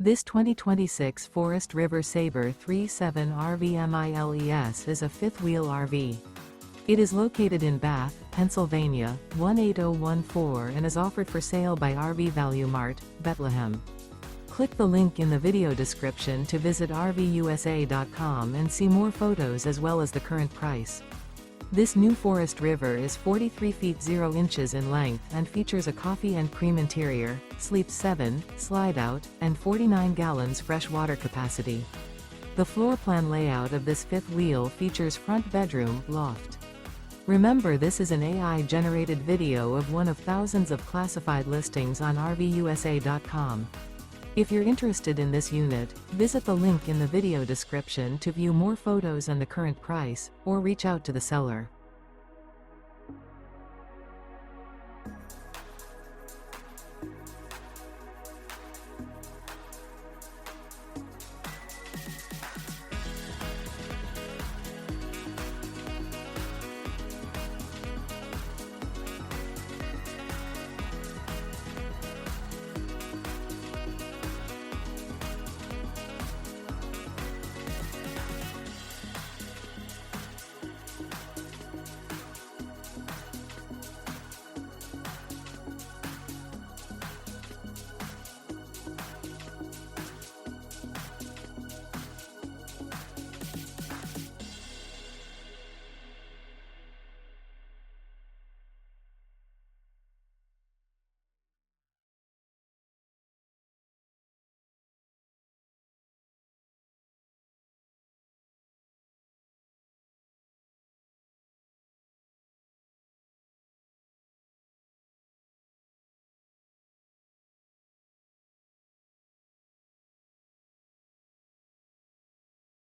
This 2026 Forest River Sabre 3.7 RVMILES is a fifth-wheel RV. It is located in Bath, Pennsylvania, 18014 and is offered for sale by RV Value Mart, Behtlehem. Click the link in the video description to visit RVUSA.com and see more photos as well as the current price. This new Forest River is 43 feet 0 inches in length and features a coffee and cream interior, sleeps 7, slide-out, and 49 gallons fresh water capacity. The floor plan layout of this fifth wheel features front bedroom, loft. Remember, this is an AI-generated video of one of thousands of classified listings on RVUSA.com. If you're interested in this unit, visit the link in the video description to view more photos and the current price, or reach out to the seller.